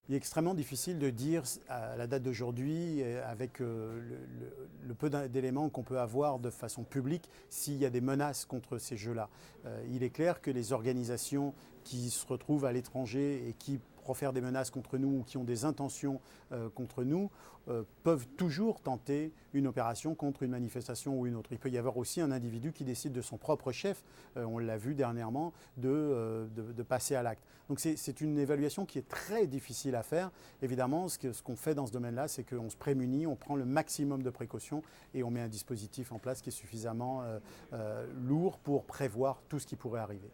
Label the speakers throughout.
Speaker 1: Il est extrêmement difficile de dire à la date d'aujourd'hui, avec le peu d'éléments qu'on peut avoir de façon publique, s'il y a des menaces contre ces jeux-là. Il est clair que les organisations qui se retrouvent à l'étranger et qui profèrent des menaces contre nous ou qui ont des intentions contre nous peuvent toujours tenter une opération contre une manifestation ou une autre. Il peut y avoir aussi un individu qui décide de son propre chef, on l'a vu dernièrement, de passer à l'acte. Donc c'est une évaluation qui est très difficile à faire. Évidemment, ce qu'on fait dans ce domaine-là, c'est qu'on se prémunit, on prend le maximum de précautions et on met un dispositif en place qui est suffisamment lourd pour prévoir tout ce qui pourrait arriver.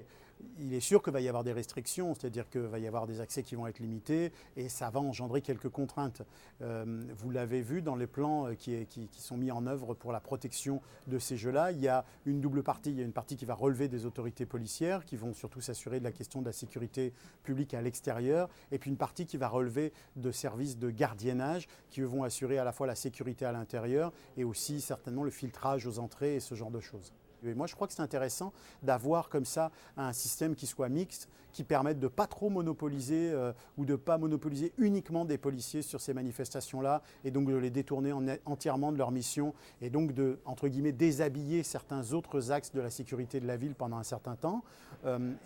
Speaker 1: Il est sûr qu'il va y avoir des restrictions, c'est-à-dire qu'il va y avoir des accès qui vont être limités et ça va engendrer quelques contraintes. Vous l'avez vu dans les plans qui sont mis en œuvre pour la protection de ces jeux-là. Il y a une double partie. Il y a une partie qui va relever des autorités policières qui vont surtout s'assurer de la question de la sécurité publique à l'extérieur et puis une partie qui va relever de services de gardiennage qui vont assurer à la fois la sécurité à l'intérieur et aussi certainement le filtrage aux entrées et ce genre de choses. Et moi, je crois que c'est intéressant d'avoir comme ça un système qui soit mixte, qui permette de ne pas trop monopoliser ou de ne pas monopoliser uniquement des policiers sur ces manifestations-là et donc de les détourner entièrement de leur mission et donc de, entre guillemets, déshabiller certains autres axes de la sécurité de la ville pendant un certain temps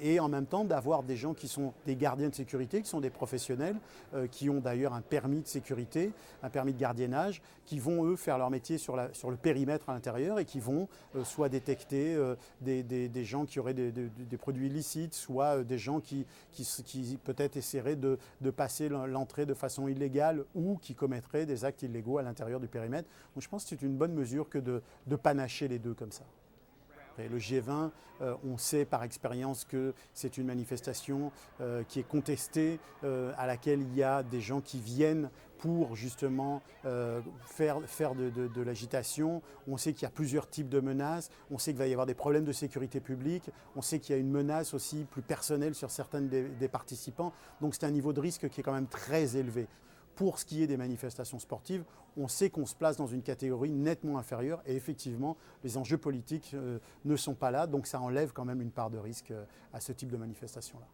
Speaker 1: et en même temps d'avoir des gens qui sont des gardiens de sécurité, qui sont des professionnels, qui ont d'ailleurs un permis de sécurité, un permis de gardiennage, qui vont, eux, faire leur métier sur le périmètre à l'intérieur et qui vont soit détecter des gens qui auraient des produits illicites, soit des gens qui peut-être essaieraient de passer l'entrée de façon illégale ou qui commettraient des actes illégaux à l'intérieur du périmètre. Donc je pense que c'est une bonne mesure que de panacher les deux comme ça. Et le G20, on sait par expérience que c'est une manifestation qui est contestée, à laquelle il y a des gens qui viennent pour justement faire de l'agitation. On sait qu'il y a plusieurs types de menaces, on sait qu'il va y avoir des problèmes de sécurité publique, on sait qu'il y a une menace aussi plus personnelle sur certains des participants. Donc c'est un niveau de risque qui est quand même très élevé. Pour ce qui est des manifestations sportives, on sait qu'on se place dans une catégorie nettement inférieure et effectivement, les enjeux politiques ne sont pas là, donc ça enlève quand même une part de risque à ce type de manifestation-là.